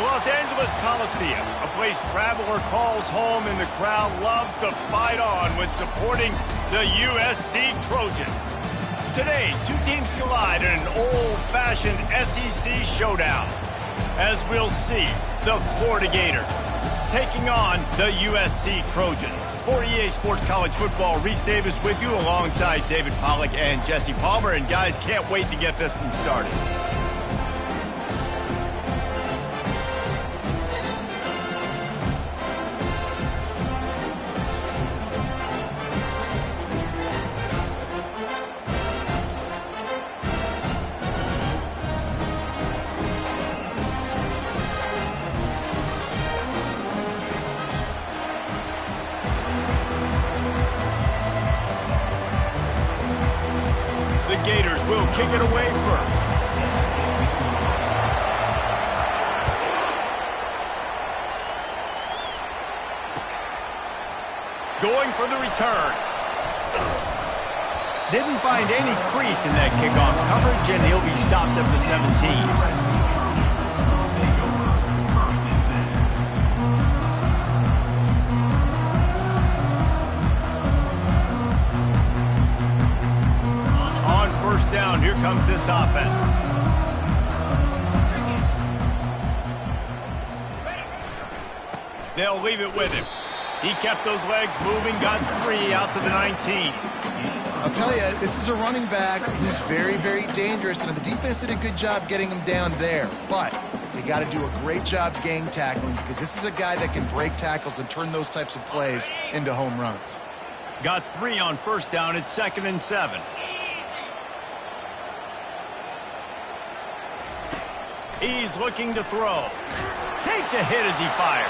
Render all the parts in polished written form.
The Los Angeles Coliseum, a place traveler calls home and the crowd loves to fight on when supporting the USC Trojans. Today, two teams collide in an old-fashioned SEC showdown. As we'll see, the Florida Gators taking on the USC Trojans. For EA Sports College Football, Reese Davis with you alongside David Pollack and Jesse Palmer. And guys, can't wait to get this one started. The Gators will kick it away first. Going for the return. Didn't find any crease in that kickoff coverage, and he'll be stopped at the 17. Down, here comes this offense. They'll leave it with him. He kept those legs moving, got 3 out to the 19. I'll tell you, this is a running back who's very, very dangerous, and the defense did a good job getting him down there. But they got to do a great job gang tackling, because this is a guy that can break tackles and turn those types of plays into home runs. Got 3 on first down. It's 2nd and 7. He's looking to throw. Takes a hit as he fires.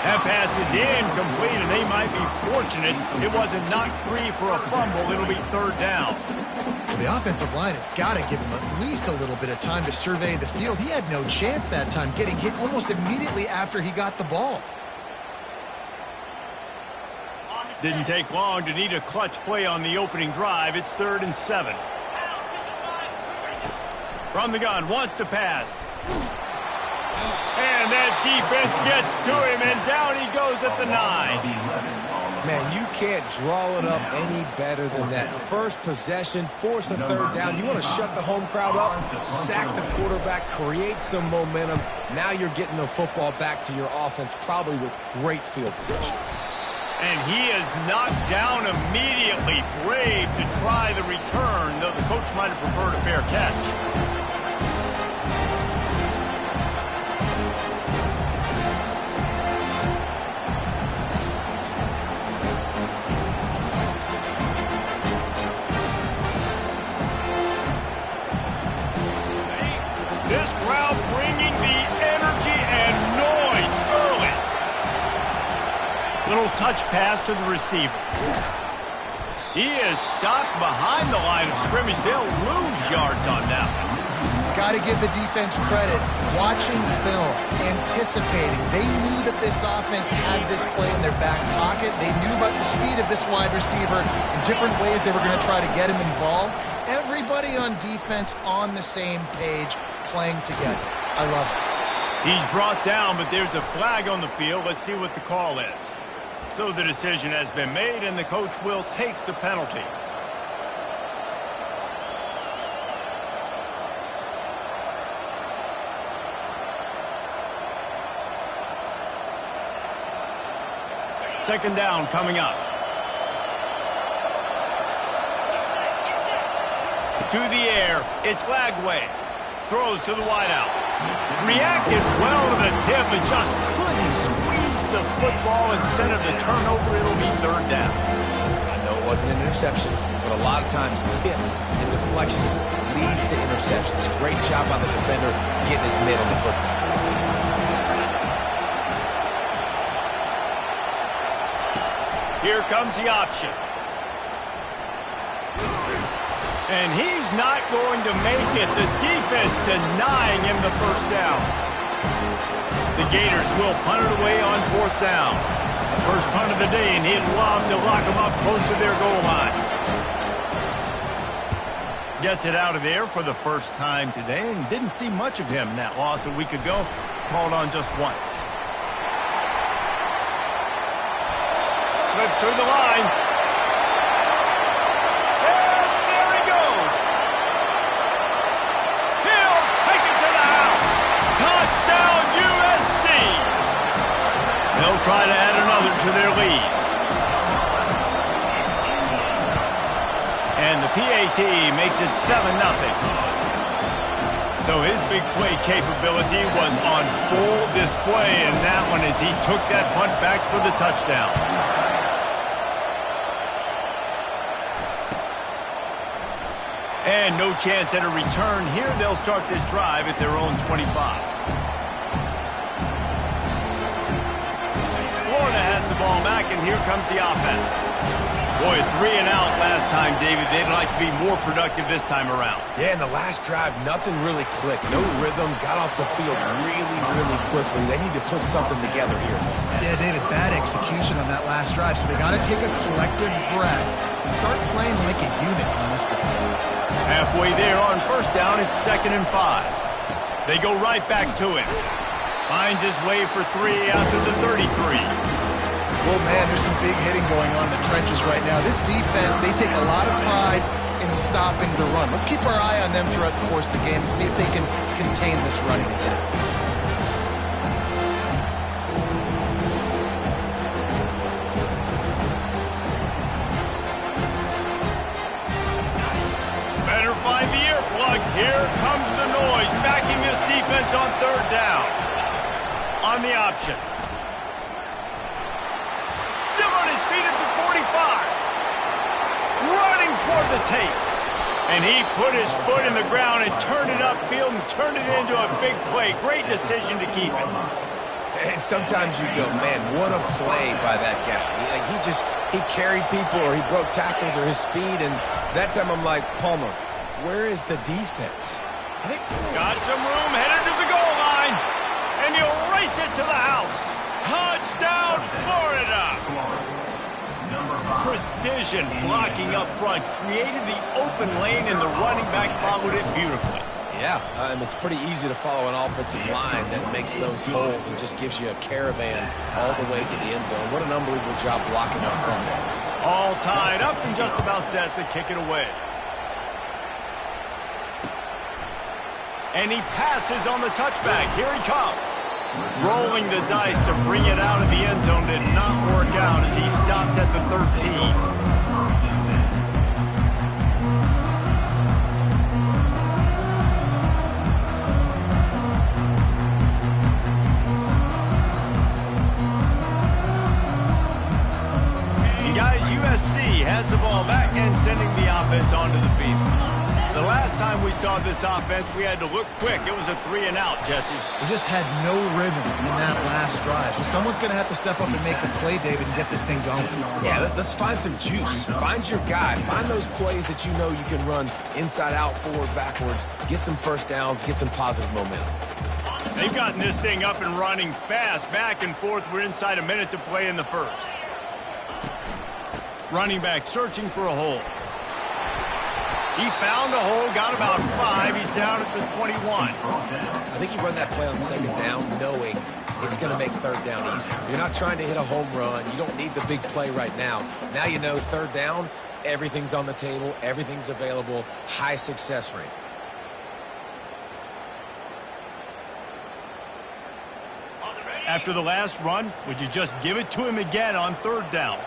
That pass is incomplete, and they might be fortunate it wasn't knocked free for a fumble. It'll be 3rd down. Well, the offensive line has got to give him at least a little bit of time to survey the field. He had no chance that time, getting hit almost immediately after he got the ball. Didn't take long to need a clutch play on the opening drive. It's 3rd and 7. From the gun, wants to pass. And that defense gets to him, and down he goes at the 9. Man, you can't draw it up any better than that. First possession, force a 3rd down. You want to shut the home crowd up, sack the quarterback, create some momentum. Now you're getting the football back to your offense, probably with great field position. And he is knocked down immediately. Brave to try the return, though the coach might have preferred a fair catch. This crowd bringing the energy and noise early. Little touch pass to the receiver. He is stopped behind the line of scrimmage. They'll lose yards on that one. Got to give the defense credit. Watching film, anticipating. They knew that this offense had this play in their back pocket. They knew about the speed of this wide receiver and different ways they were going to try to get him involved. Everybody on defense on the same page, playing together. I love it. He's brought down, but there's a flag on the field. Let's see what the call is. So the decision has been made, and the coach will take the penalty. Second down coming up. To the air, it's Lagway. Throws to the wideout. Reacted well to the tip, but just couldn't squeeze the football. Instead of the turnover, it'll be 3rd down. I know it wasn't an interception, but a lot of times tips and deflections leads to interceptions. Great job by the defender getting his mitt on the football. Here comes the option. And he's not going to make it. The defense denying him the first down. The Gators will punt it away on 4th down. First punt of the day, and he'd love to lock them up close to their goal line. Gets it out of there for the first time today, and didn't see much of him in that loss a week ago. called on just once. Slips through the line. And there he goes. He'll take it to the house. Touchdown, USC. They'll try to add another to their lead. And the PAT makes it 7-0. So his big play capability was on full display in that one as he took that punt back for the touchdown. And no chance at a return here. They'll start this drive at their own 25. Florida has the ball back, and here comes the offense. Boy, 3 and out last time, David. They'd like to be more productive this time around. Yeah, in the last drive, nothing really clicked. No rhythm, got off the field really, really quickly. They need to put something together here. Yeah, David, bad execution on that last drive, so they got to take a collective breath and start playing like a unit on this one. Halfway there on first down, it's 2nd and 5. They go right back to him. Finds his way for 3 after the 33. Well, man, there's some big hitting going on in the trenches right now. This defense, they take a lot of pride in stopping the run. Let's keep our eye on them throughout the course of the game and see if they can contain this running attack. Better find the earplugs. Here comes the noise, backing this defense on 3rd down. On the option. Running toward the tape. And he put his foot in the ground and turned it upfield and turned it into a big play. Great decision to keep it. And sometimes you go, man, what a play by that guy. He carried people, or he broke tackles, or his speed. And that time I'm like, Palmer, where is the defense? Got some room, headed to the goal line. And he'll race it to the house. Touchdown, Florida. Precision blocking up front created the open lane, and the running back followed it beautifully. Yeah, it's pretty easy to follow an offensive line that makes those holes and just gives you a caravan all the way to the end zone. What an unbelievable job blocking up front. All tied up and just about set to kick it away. And he passes on the touchback. Here he comes. Rolling the dice to bring it out of the end zone did not work out as he stopped at the 13. And guys, USC has the ball back and sending the offense onto the field. The last time we saw this offense, we had to look quick. It was a 3 and out, Jesse. They just had no rhythm in that last drive. So someone's going to have to step up and make a play, David, and get this thing going. Yeah, let's find some juice. Find your guy. Find those plays that you know you can run inside out, forward, backwards. Get some first downs. Get some positive momentum. They've gotten this thing up and running fast, back and forth. We're inside a minute to play in the first. Running back searching for a hole. He found a hole, got about 5. He's down at the 21. I think you run that play on 2nd down knowing it's going to make 3rd down easy. You're not trying to hit a home run. You don't need the big play right now. Now you know 3rd down, everything's on the table, everything's available, high success rate. After the last run, would you just give it to him again on 3rd down?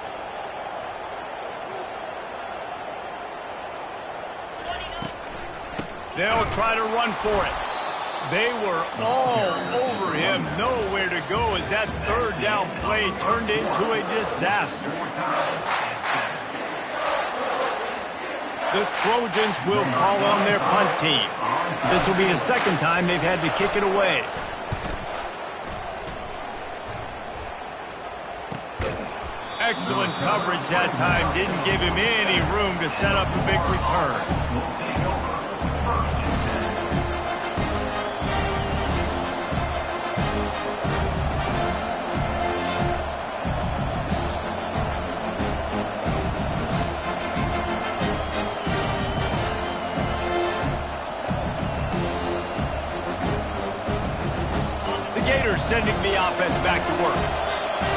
They'll try to run for it. They were all over him, nowhere to go as that 3rd down play turned into a disaster. The Trojans will call on their punt team. This will be the 2nd time they've had to kick it away. Excellent coverage that time. Didn't give him any room to set up the big return. sending the offense back to work.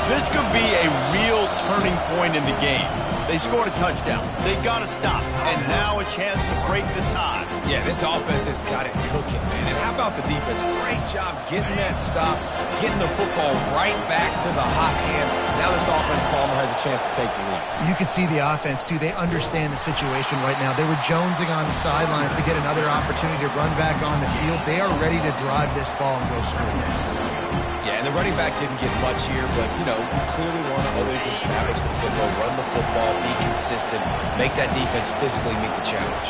This could be a real turning point in the game. They scored a touchdown. They got to stop. And now a chance to break the tie. Yeah, this offense has got it cooking, man. And how about the defense? Great job getting that stop, getting the football right back to the hot hand. Now this offense, Palmer, has a chance to take the lead. You can see the offense, too. They understand the situation right now. They were jonesing on the sidelines to get another opportunity to run back on the field. They are ready to drive this ball and go score. Yeah, and the running back didn't get much here, but, you know, you clearly want to always establish the tempo, run the football, be consistent, make that defense physically meet the challenge.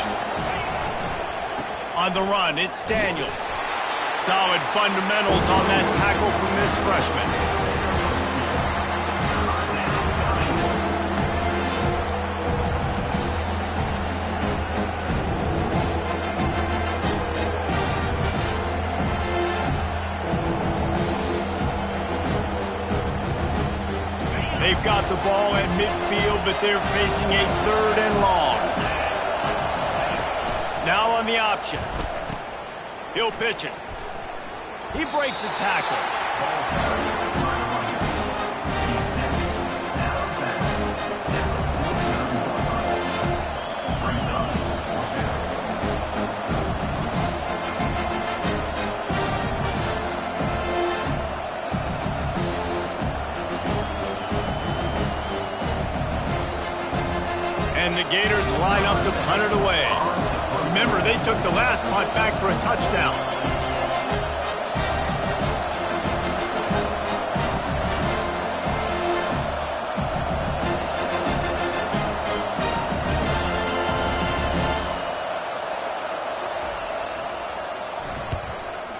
On the run, it's Daniels. Solid fundamentals on that tackle from this freshman. They've got the ball at midfield, but they're facing a 3rd and long. Now on the option. He'll pitch it. He breaks a tackle. And the Gators line up to punt it away. Remember, they took the last punt back for a touchdown.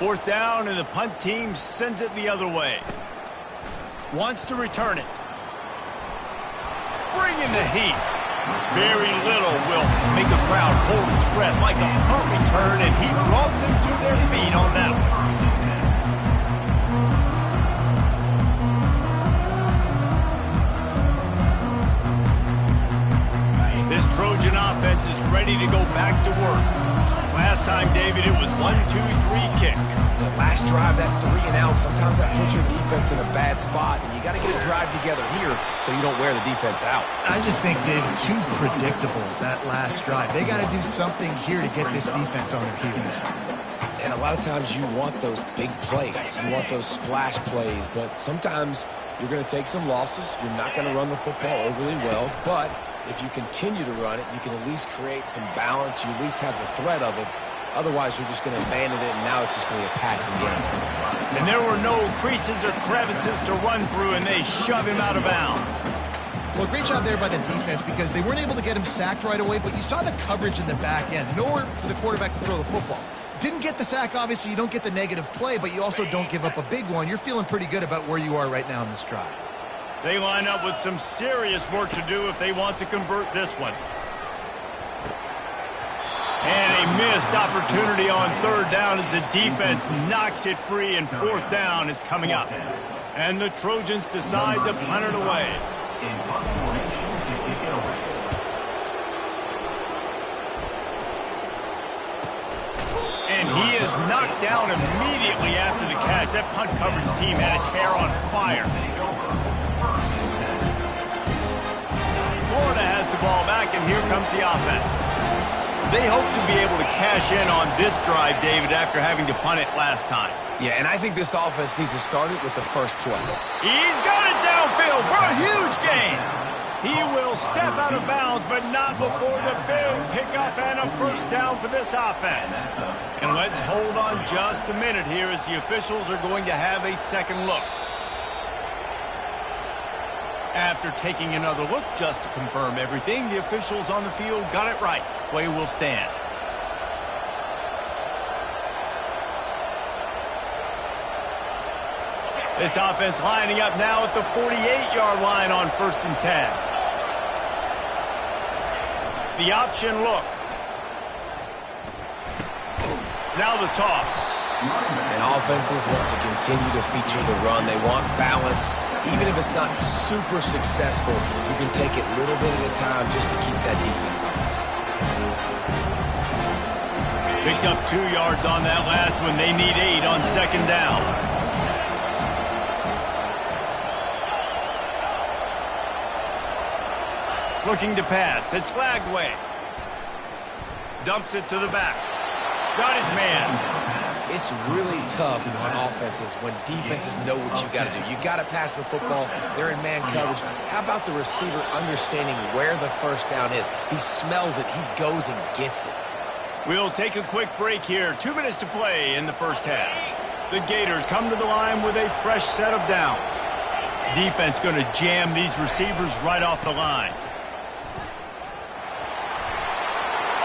Fourth down, and the punt team sends it the other way. Wants to return it. Bring in the heat. Very little will make a crowd hold its breath like a punt return, and he brought them to their feet on that one. This Trojan offense is ready to go back to work. Last time, David, it was 1-2-3 kick. The last drive, that 3 and out, sometimes that puts your defense in a bad spot, and you got to get a drive together here so you don't wear the defense out. I just think, Dave, too predictable, that last drive. They got to do something here to get this defense on their heels. And a lot of times you want those big plays. You want those splash plays, but sometimes you're going to take some losses. You're not going to run the football overly well, but if you continue to run it, you can at least create some balance. You at least have the threat of it. Otherwise, you're just going to abandon it, and now it's just going to be a passing game. And there were no creases or crevices to run through, and they shove him out of bounds. Well, great job there by the defense because they weren't able to get him sacked right away, but you saw the coverage in the back end. Nowhere for the quarterback to throw the football. Didn't get the sack, obviously. You don't get the negative play, but you also don't give up a big one. You're feeling pretty good about where you are right now in this drive. They line up with some serious work to do if they want to convert this one. And a missed opportunity on 3rd down as the defense knocks it free, and 4th down is coming up. And the Trojans decide to punt it away. And he is knocked down immediately after the catch. That punt coverage team had its hair on fire. Florida has the ball back, and here comes the offense. They hope to be able to cash in on this drive, David, after having to punt it last time. Yeah, and I think this offense needs to start it with the first play. He's got it downfield for a huge gain. He will step out of bounds, but not before the big pickup and a first down for this offense. And let's hold on just a minute here as the officials are going to have a second look. After taking another look just to confirm everything, the officials on the field got it right. Play will stand. This offense lining up now at the 48-yard line on 1st and 10. The option look. Now the toss. And offenses want to continue to feature the run. They want balance. Even if it's not super successful, you can take it little bit at a time just to keep that defense honest. Picked up 2 yards on that last one. They need 8 on 2nd down. looking to pass. It's Lagway. Dumps it to the back. Got his man. It's really tough on offenses when defenses know what you got to do. You got to pass the football. They're in man coverage. How about the receiver understanding where the first down is? He smells it. He goes and gets it. We'll take a quick break here. 2 minutes to play in the first half. The Gators come to the line with a fresh set of downs. Defense going to jam these receivers right off the line.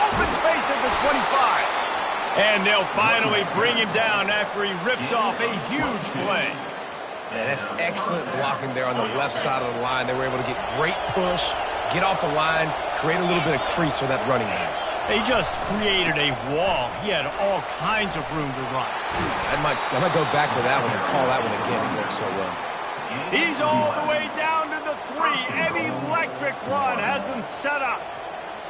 Open space at the 25. And they'll finally bring him down after he rips off a huge play. Man, that's excellent blocking there on the left side of the line. They were able to get great push, get off the line, create a little bit of crease for that running back. They just created a wall. He had all kinds of room to run. I might go back to that one and call that one again. It worked so well. He's all the way down to the 3. An electric run has him set up.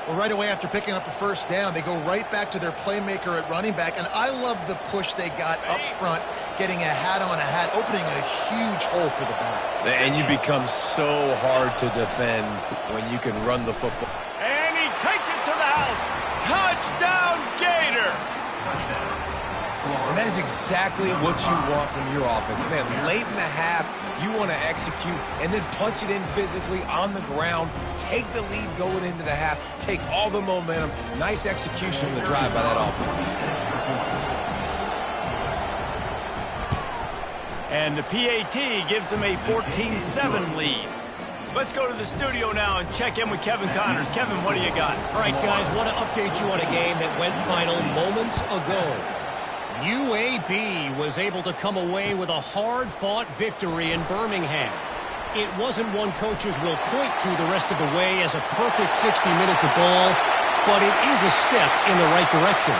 Well, right away after picking up a first down, they go right back to their playmaker at running back. And I love the push they got up front, getting a hat on a hat, opening a huge hole for the back. And you become so hard to defend when you can run the football. And he takes it to the house. Touchdown, Gator! And that is exactly what you want from your offense. Man, late in the half, you want to execute and then punch it in physically on the ground, take the lead going into the half, take all the momentum. Nice execution on the drive by that offense. And the PAT gives them a 14-7 lead. Let's go to the studio now and check in with Kevin Connors. Kevin, what do you got? All right, guys, want to update you on a game that went final moments ago. UAB was able to come away with a hard-fought victory in Birmingham. It wasn't one coaches will point to the rest of the way as a perfect 60 minutes of ball, but it is a step in the right direction.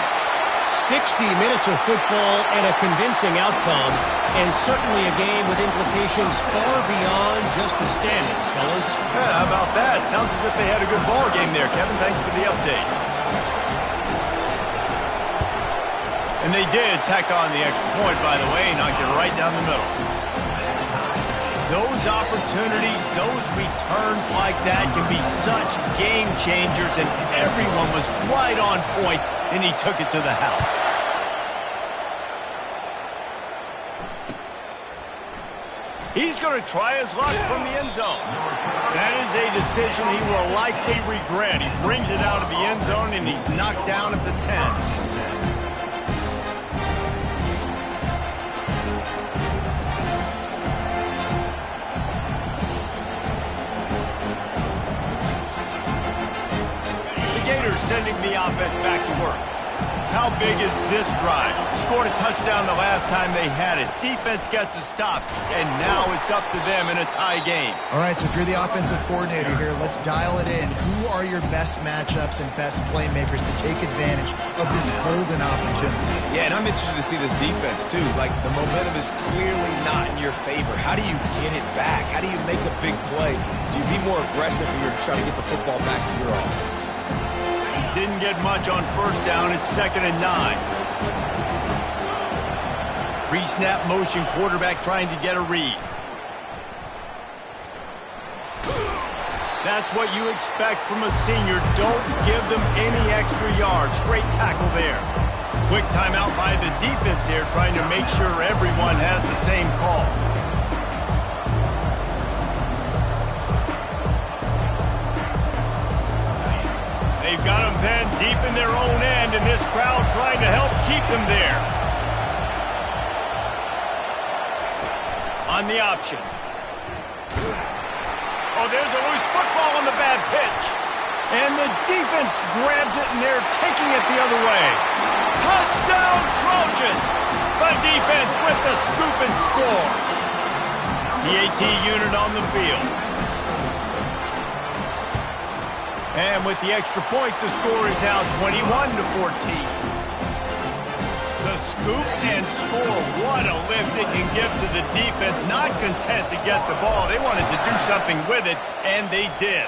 60 minutes of football and a convincing outcome, and certainly a game with implications far beyond just the standings, fellas. Yeah, how about that? Sounds as if they had a good ball game there, Kevin. Thanks for the update. And they did tack on the extra point, by the way, knocked it right down the middle. Those opportunities, those returns like that can be such game changers, and everyone was right on point, and he took it to the house. He's going to try his luck from the end zone. That is a decision he will likely regret. He brings it out of the end zone, and he's knocked down at the 10. Sending the offense back to work. How big is this drive? Scored a touchdown the last time they had it. Defense gets a stop, and now it's up to them in a tie game. All right, so if you're the offensive coordinator here, let's dial it in. Who are your best matchups and best playmakers to take advantage of this golden opportunity? Yeah, and I'm interested to see this defense, too. Like, the momentum is clearly not in your favor. How do you get it back? How do you make a big play? Do you be more aggressive or you're trying to get the football back to your offense? Didn't get much on first down. It's 2nd and 9. Pre-snap motion quarterback trying to get a read. That's what you expect from a senior. Don't give them any extra yards. Great tackle there. Quick timeout by the defense there, trying to make sure everyone has the same call. They've got them then deep in their own end, and this crowd trying to help keep them there. On the option. Oh, there's a loose football on the bad pitch. And the defense grabs it, and they're taking it the other way. Touchdown, Trojans! The defense with the scoop and score. The AT unit on the field. And with the extra point, the score is now 21-14. The scoop and score. What a lift it can give to the defense. Not content to get the ball. They wanted to do something with it, and they did.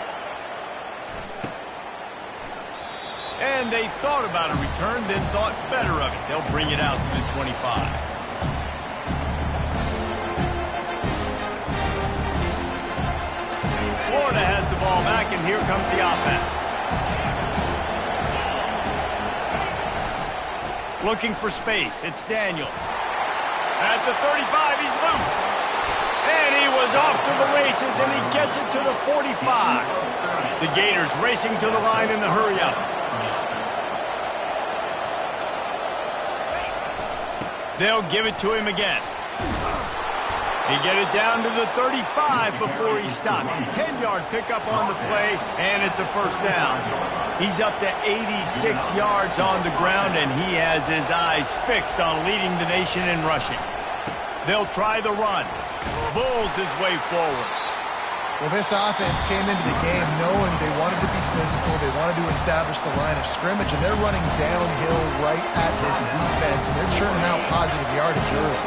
And they thought about a return, then thought better of it. They'll bring it out to the 25. Florida has the ball ball back, and here comes the offense. Looking for space. It's Daniels. At the 35, he's loose. And he was off to the races, and he gets it to the 45. The Gators racing to the line in the hurry-up. They'll give it to him again. He get it down to the 35 before he stopped. 10-yard pickup on the play, and it's a first down. He's up to 86 yards on the ground, and he has his eyes fixed on leading the nation in rushing. They'll try the run. Bulls his way forward. Well, this offense came into the game knowing they wanted to be physical, they wanted to establish the line of scrimmage, and they're running downhill right at this defense, and they're churning out positive yardage early.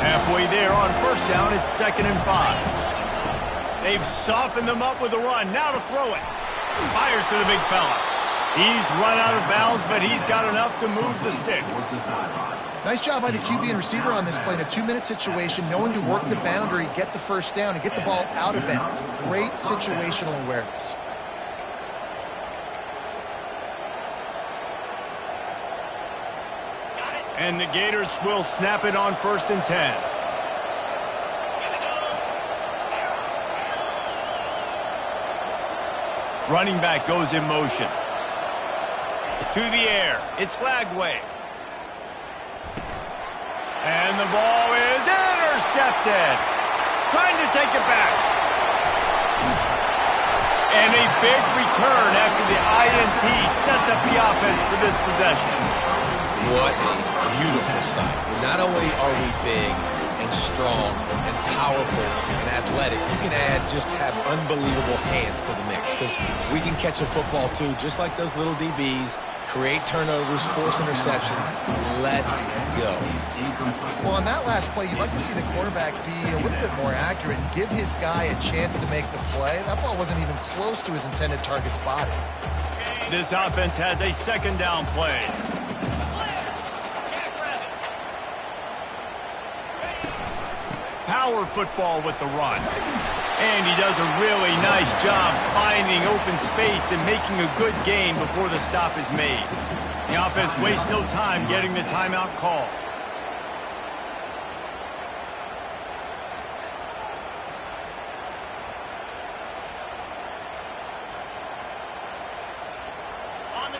Halfway there on first down, it's 2nd and 5. They've softened them up with a run. Now to throw it. Fires to the big fella. He's run out of bounds, but he's got enough to move the sticks. Nice job by the QB and receiver on this play in a 2-minute situation, knowing to work the boundary, get the first down, and get the ball out of bounds. Great situational awareness. And the Gators will snap it on 1st and 10. Running back goes in motion. To the air. It's Lagway. And the ball is intercepted. Trying to take it back. And a big return after the INT sets up the offense for this possession. What a beautiful sight. Not only are we big and strong and powerful and athletic, you can just have unbelievable hands to the mix, because we can catch a football too, just like those little DBs, create turnovers, force interceptions. Let's go. Well, on that last play, you'd like to see the quarterback be a little bit more accurate and give his guy a chance to make the play. That ball wasn't even close to his intended target's body. This offense has a 2nd down play. Power football with the run. And he does a really nice job finding open space and making a good gain before the stop is made. The offense wastes no time getting the timeout call.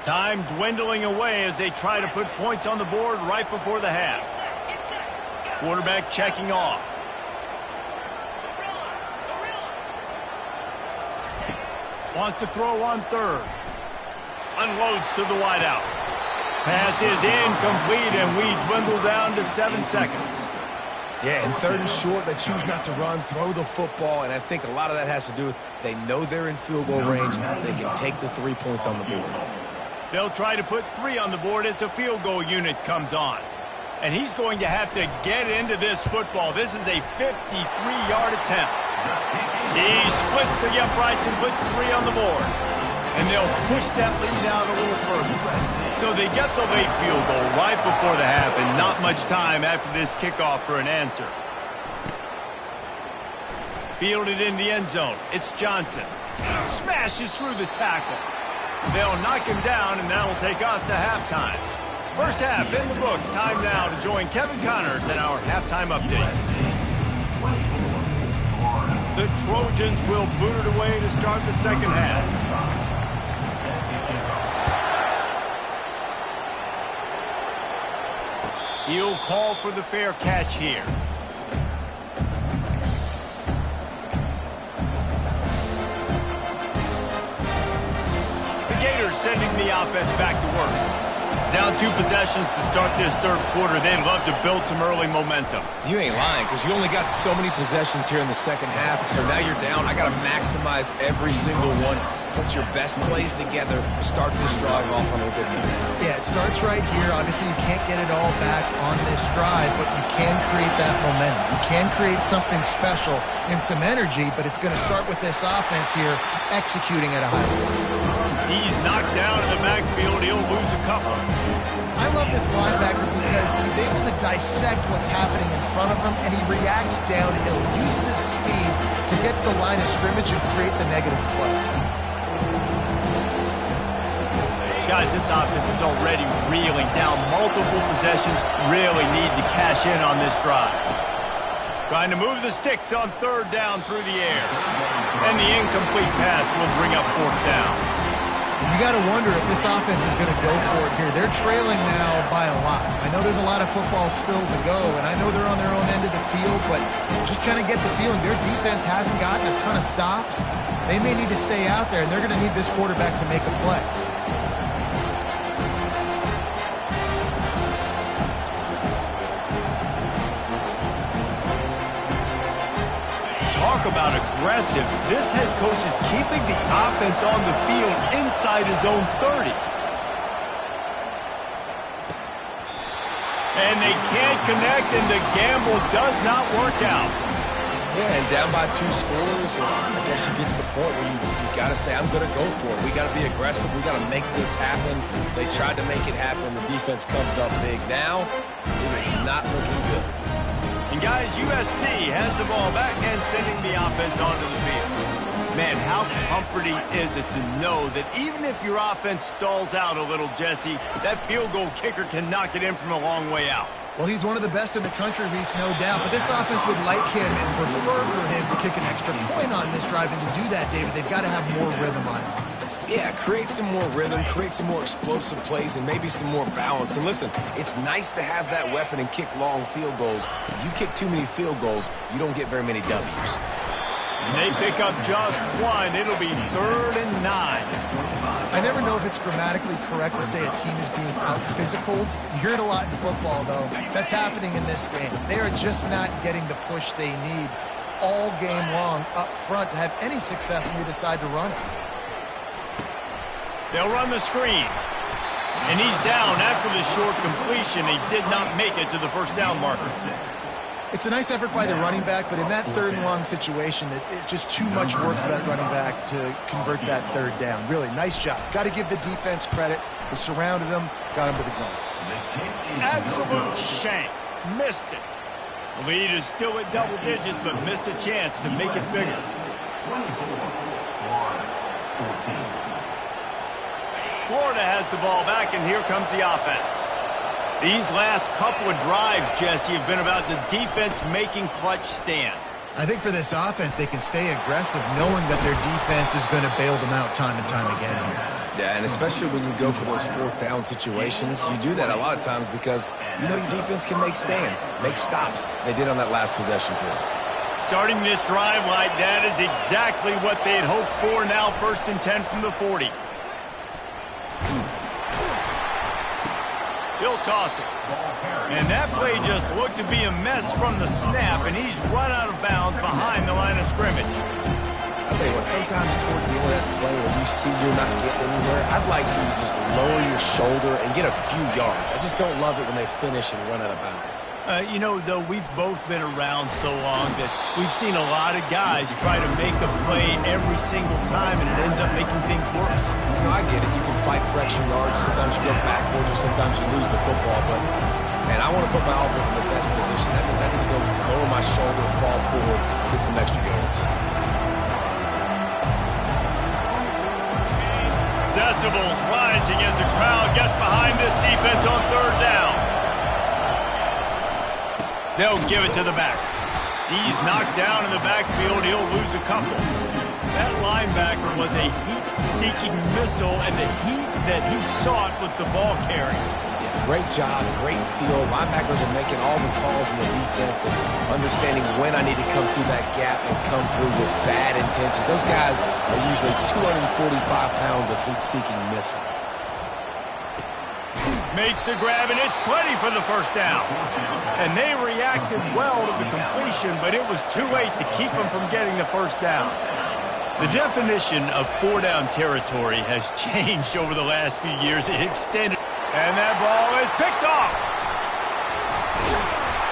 Time dwindling away as they try to put points on the board right before the half. Quarterback checking off. Wants to throw on 3rd. Unloads to the wideout. Pass is incomplete, and we dwindle down to 7 seconds. Yeah, and 3rd and short, they choose not to run, throw the football, and I think a lot of that has to do with they know they're in field goal range. They can take the 3 points on the board. They'll try to put 3 on the board as the field goal unit comes on. And he's going to have to get into this football. This is a 53-yard attempt. He splits the uprights and puts 3 on the board. And they'll push that lead out a little further. So they get the late field goal right before the half, and not much time after this kickoff for an answer. Fielded in the end zone. It's Johnson. Smashes through the tackle. They'll knock him down, and that'll take us to halftime. First half in the books. Time now to join Kevin Connors in our halftime update. The Trojans will boot it away to start the second half. He'll call for the fair catch here. The Gators sending the offense back to work. Down 2 possessions to start this 3rd quarter. They'd love to build some early momentum. You ain't lying, because you only got so many possessions here in the second half, so now you're down. I got to maximize every single one. Put your best plays together. Start this drive off on a good note. Yeah, it starts right here. Obviously, you can't get it all back on this drive, but you can create that momentum. You can create something special and some energy, but it's going to start with this offense here executing at a high level. He's knocked down in the backfield. He'll lose a couple. I love this linebacker because he's He's able to dissect what's happening in front of him, and he reacts downhill, uses his speed to get to the line of scrimmage and create the negative play. Guys, this offense is already reeling down multiple possessions. Really need to cash in on this drive. Trying to move the sticks on third down through the air. And the incomplete pass will bring up fourth down. You got to wonder if this offense is going to go for it here. They're trailing now by a lot. I know there's a lot of football still to go, and I know they're on their own end of the field, but just kind of get the feeling their defense hasn't gotten a ton of stops. They may need to stay out there, and they're going to need this quarterback to make a play. Talk about aggressive. This head coach is keeping the offense on the field inside his own 30. And they can't connect, and the gamble does not work out. Yeah, and down by 2 scores, I guess you get to the point where you got to say, I'm going to go for it. We got to be aggressive. We got to make this happen. They tried to make it happen. The defense comes up big. Now, it is not looking good. And guys, USC has the ball back and sending the offense onto the field. Man, how comforting is it to know that even if your offense stalls out a little, Jesse, that field goal kicker can knock it in from a long way out. Well, he's one of the best in the country, Reese, no doubt. But this offense would like him and prefer for him to kick an extra point on this drive. And to do that, David, they've got to have more rhythm on offense. Yeah, create some more rhythm, create some more explosive plays, and maybe some more balance. And listen, it's nice to have that weapon and kick long field goals. If you kick too many field goals, you don't get very many W's. And they pick up just one. It'll be 3rd and 9. I never know if it's grammatically correct to say a team is being out-physicaled. You hear it a lot in football, though. That's happening in this game. They are just not getting the push they need all game long up front to have any success when they decide to run it. They'll run the screen. And he's down after the short completion. He did not make it to the first down marker. It's a nice effort by the running back, but in that 3rd and long situation, it's just too much work for that running back to convert that 3rd down. Really, nice job. Got to give the defense credit. They surrounded him, got him to the ground. Absolute shank. Missed it. The lead is still at double digits, but missed a chance to make it bigger. Florida has the ball back, and here comes the offense. These last couple of drives, Jesse, have been about the defense making clutch stand. I think for this offense, they can stay aggressive knowing that their defense is going to bail them out time and time again here. Yeah, and especially when you go for those 4th down situations, you do that a lot of times because you know your defense can make stands, make stops. They did on that last possession for them. Starting this drive like that is exactly what they had hoped for. Now 1st and 10 from the 40. He'll toss it. And that play just looked to be a mess from the snap, and he's run out of bounds behind the line of scrimmage. I'll tell you what, sometimes towards the end of that play when you see you're not getting anywhere, I'd like for you to just lower your shoulder and get a few yards. I just don't love it when they finish and run out of bounds. You know, though, we've both been around so long that we've seen a lot of guys try to make a play every single time, and it ends up making things worse. You know, I get it. You can fight for extra yards. Sometimes you go backwards or sometimes you lose the football. But, man, I want to put my offense in the best position. That means I need to go lower my shoulder, fall forward, get some extra yards. Decibels rising as the crowd gets behind this defense on 3rd down. They'll give it to the back. He's knocked down in the backfield. He'll lose a couple. That linebacker was a heat-seeking missile, and the heat that he sought was the ball carry. Yeah, great job, great feel. Linebackers are making all the calls in the defense and understanding when I need to come through that gap and come through with bad intentions. Those guys are usually 245 pounds of heat-seeking missile. Makes the grab, and it's plenty for the first down. And they reacted well to the completion, but it was too late to keep them from getting the first down. The definition of 4-down territory has changed over the last few years. It extended, and that ball is picked off.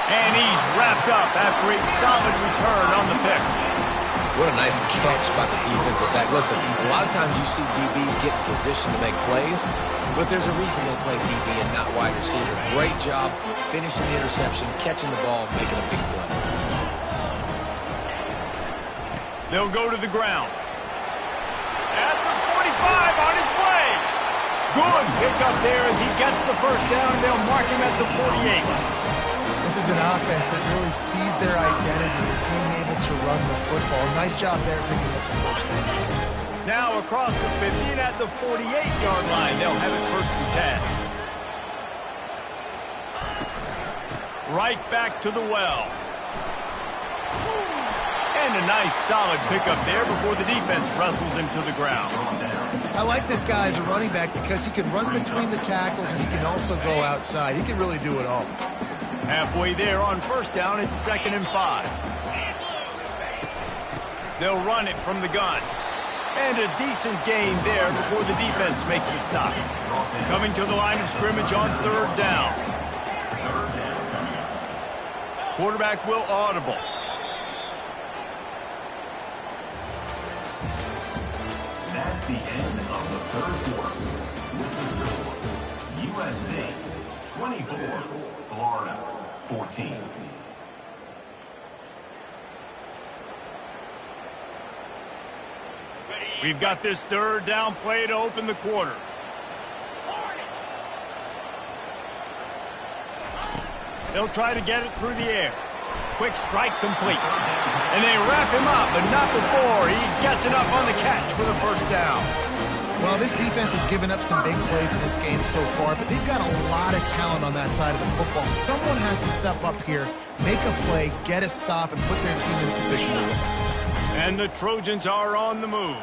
And he's wrapped up after a solid return on the pick. What a nice catch by the defensive back. Listen, a lot of times you see DBs get in position to make plays, but there's a reason they play DB and not wide receiver. Great job finishing the interception, catching the ball, making a big play. They'll go to the ground. At the 45, on his way. Good pickup there as he gets the first down, and they'll mark him at the 48. This is an offense that really sees their identity as being able to run the football. Nice job there picking up the first down. Now across the 50 and at the 48-yard line, they'll have it first and 10. Right back to the well. And a nice solid pickup there before the defense wrestles him to the ground. I like this guy as a running back because he can run between the tackles and he can also go outside. He can really do it all. Halfway there on first down, it's 2nd and 5. They'll run it from the gun. And a decent gain there before the defense makes the stop. Coming to the line of scrimmage on 3rd down. Quarterback will audible. That's the end of the 3rd quarter. With the score, USC 24, Florida 14. We've got this 3rd down play to open the quarter. They'll try to get it through the air. Quick strike complete. And they wrap him up, but not before he gets enough on the catch for the first down. Well, this defense has given up some big plays in this game so far, but they've got a lot of talent on that side of the football. Someone has to step up here, make a play, get a stop, and put their team in position to win. And the Trojans are on the move.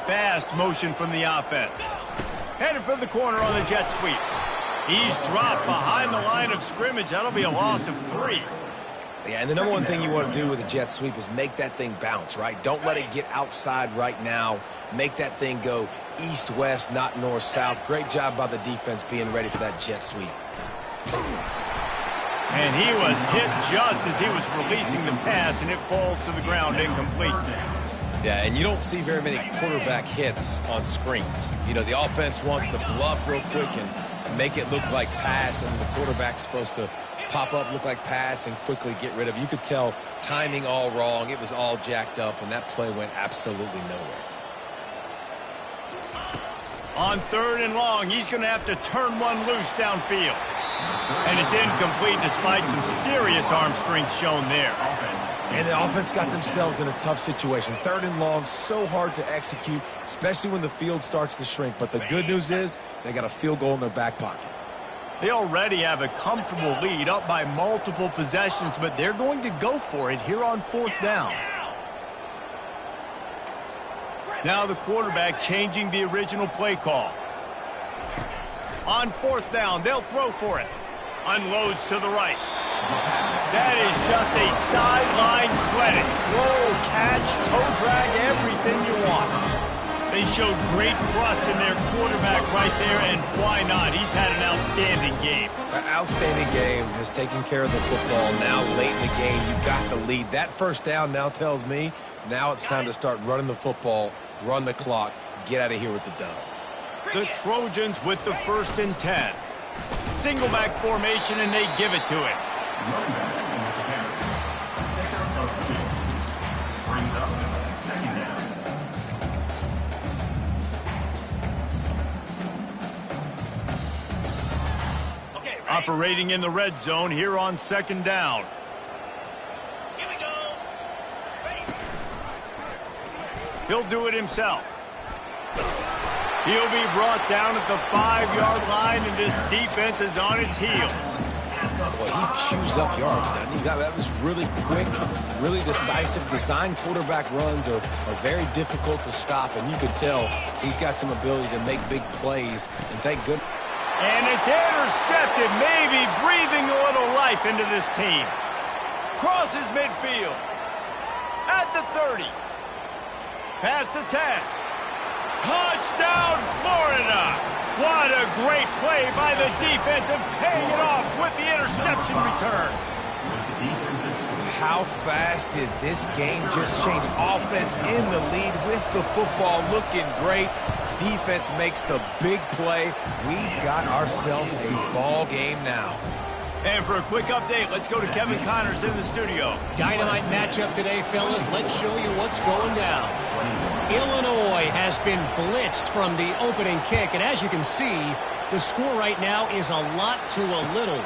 Fast motion from the offense. Headed for the corner on the jet sweep. He's dropped behind the line of scrimmage. That'll be a loss of 3. Yeah, and the number one thing you want to do with a jet sweep is make that thing bounce, right? Don't let it get outside right now. Make that thing go east-west, not north-south. Great job by the defense being ready for that jet sweep. And he was hit just as he was releasing the pass, and it falls to the ground incomplete. Yeah, and you don't see very many quarterback hits on screens. You know, the offense wants to bluff real quick and make it look like pass, and the quarterback's supposed to pop up, look like pass, and quickly get rid of it. You could tell timing all wrong. It was all jacked up, and that play went absolutely nowhere. On 3rd and long, he's going to have to turn one loose downfield. And it's incomplete despite some serious arm strength shown there. And the offense got themselves in a tough situation. 3rd and long, so hard to execute, especially when the field starts to shrink. But the good news is they got a field goal in their back pocket. They already have a comfortable lead, up by multiple possessions, but they're going to go for it here on 4th down. Now the quarterback changing the original play call. On 4th down, they'll throw for it. Unloads to the right. That is just a sideline credit. Roll, catch, toe drag, everything you want. They showed great trust in their quarterback right there, and why not? He's had an outstanding game. An outstanding game, has taken care of the football. Now late in the game, you've got the lead. That first down now tells me now it's time to start running the football, run the clock, get out of here with the dub. The Trojans with the 1st and 10. Single back formation, and they give it to him. Running back in the carry. Pickup of 2. Brings up 2nd down. Operating in the red zone here on 2nd down. Here we go. He'll do it himself. He'll be brought down at the 5-yard line, and this defense is on its heels. Well, he chews up yards, doesn't he? That was really quick, really decisive. Design quarterback runs are very difficult to stop, and you can tell he's got some ability to make big plays, and thank goodness. And it's intercepted, maybe breathing a little life into this team. Crosses midfield. At the 30. Past the 10. Touchdown, Florida! What a great play by the defense, and paying it off with the interception return. how fast did this game just change? Offense in the lead with the football, looking great. Defense makes the big play. We've got ourselves a ball game now. And for a quick update, let's go to Kevin Connors in the studio. Dynamite matchup today, fellas. Let's show you what's going down. Illinois has been blitzed from the opening kick, and as you can see, the score right now is a lot to a little.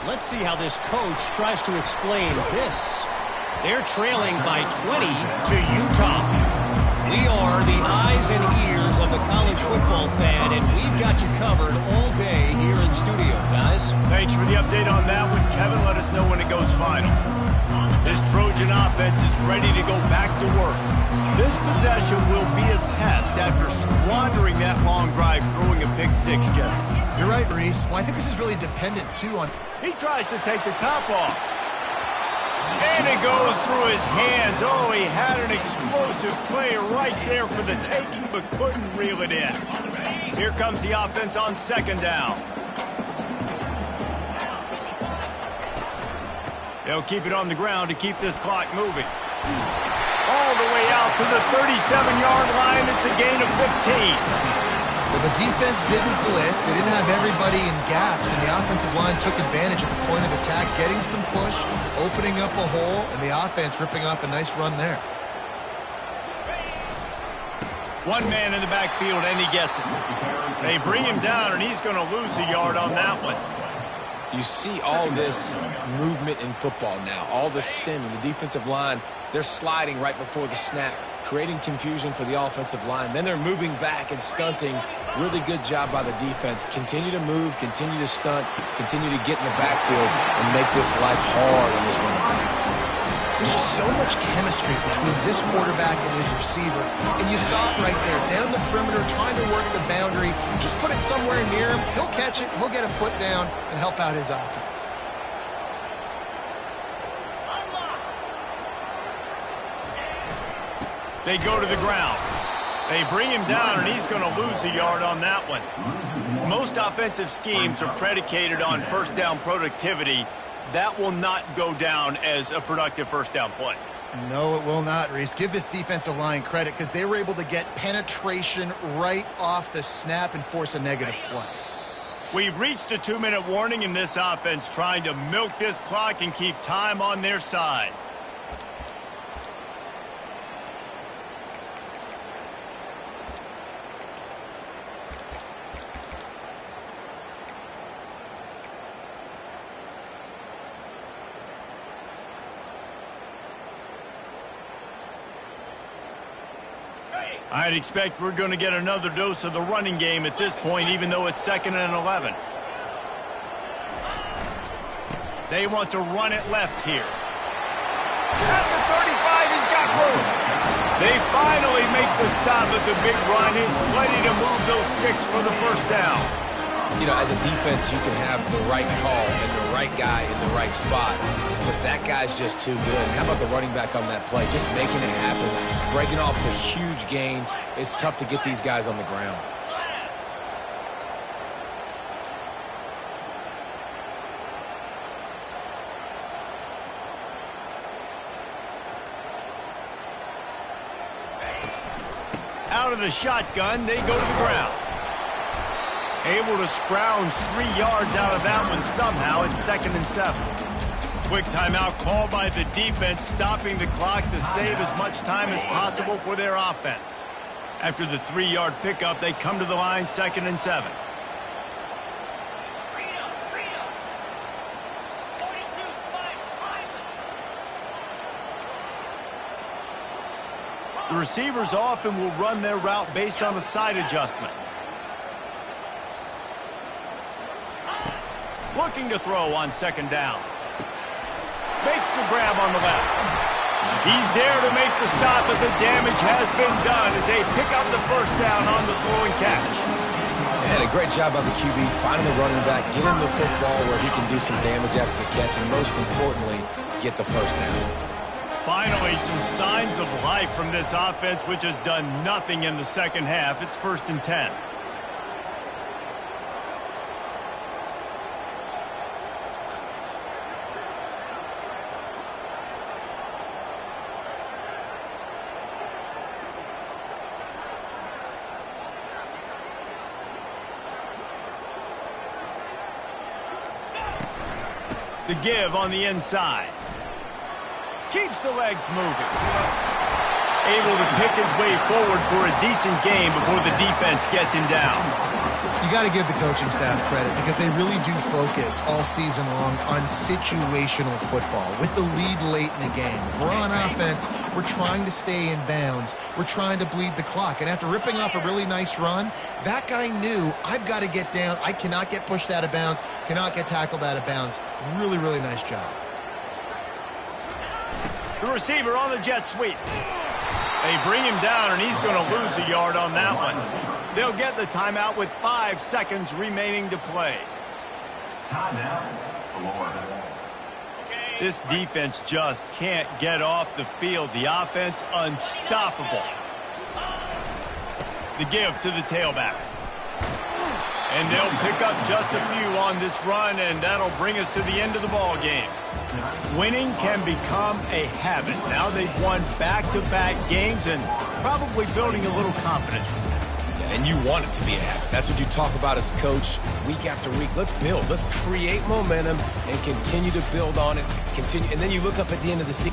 Let's see how this coach tries to explain this. They're trailing by 20 to Utah. We are the eyes and ears of the college football fan, and we've got you covered all day here in studio, guys. Thanks for the update on that one, Kevin. Let us know when it goes final. This Trojan offense is ready to go back to work. This possession will be a test after squandering that long drive throwing a pick six, Jesse. You're right, Reese. Well, I think this is really dependent, too, on... He tries to take the top off. And it goes through his hands. Oh, he had an explosive play right there for the taking, but couldn't reel it in. Here comes the offense on second down. They'll keep it on the ground to keep this clock moving. All the way out to the 37-yard line. It's a gain of 15. Well, the defense didn't blitz. They didn't have everybody in gaps, and the offensive line took advantage at the point of attack, getting some push, opening up a hole, and the offense ripping off a nice run there. One man in the backfield, and he gets it. They bring him down, and he's going to lose a yard on that one. You see all this movement in football now, all the stemming, the defensive line, they're sliding right before the snap, creating confusion for the offensive line. Then they're moving back and stunting. Really good job by the defense. Continue to move, continue to stunt, continue to get in the backfield and make this life hard on this running back. There's just so much chemistry between this quarterback and his receiver. And you saw it right there, down the perimeter, trying to work the boundary. Just put it somewhere near him. He'll catch it, he'll get a foot down, and help out his offense. They go to the ground. They bring him down, and he's going to lose a yard on that one. Most offensive schemes are predicated on first down productivity. That will not go down as a productive first down play. No, it will not, Reese. Give this defensive line credit because they were able to get penetration right off the snap and force a negative play. We've reached a 2-minute warning in this offense, trying to milk this clock and keep time on their side. I'd expect we're going to get another dose of the running game at this point, even though it's 2nd and 11. They want to run it left here. At the 35, he's got room. They finally make the stop at the big run. He's plenty to move those sticks for the first down. You know, as a defense, you can have the right call and the right guy in the right spot, but that guy's just too good. And how about the running back on that play? Just making it happen, breaking off the huge gain. It's tough to get these guys on the ground. Out of the shotgun, they go to the ground. Able to scrounge 3 yards out of that one somehow. It's 2nd and 7. Quick timeout called by the defense, stopping the clock to save as much time as possible for their offense. After the 3-yard pickup, they come to the line, 2nd and 7. The receivers often will run their route based on a side adjustment. Looking to throw on 2nd down. Makes the grab on the left. He's there to make the stop, but the damage has been done as they pick up the first down on the throw and catch. And a great job by the QB, finding the running back, get him the football where he can do some damage after the catch, and most importantly, get the first down. Finally, some signs of life from this offense, which has done nothing in the second half. It's 1st and 10. The give on the inside. Keeps the legs moving. Able to pick his way forward for a decent game before the defense gets him down. You got to give the coaching staff credit because they really do focus all season long on situational football with the lead late in the game. If we're on offense, we're trying to stay in bounds. We're trying to bleed the clock. And after ripping off a really nice run, that guy knew, I've got to get down. I cannot get pushed out of bounds, cannot get tackled out of bounds. Really, really nice job. The receiver on the jet sweep. They bring him down, and he's going to lose a yard on that one. They'll get the timeout with 5 seconds remaining to play. Timeout, Florida. This defense just can't get off the field. The offense unstoppable. The give to the tailback. And they'll pick up just a few on this run, and that'll bring us to the end of the ball game. Winning can become a habit. Now they've won back-to-back games and probably building a little confidence from that. And you want it to be a habit. That's what you talk about as a coach week after week. Let's build. Let's create momentum and continue to build on it. Continue, and then you look up at the end of the season.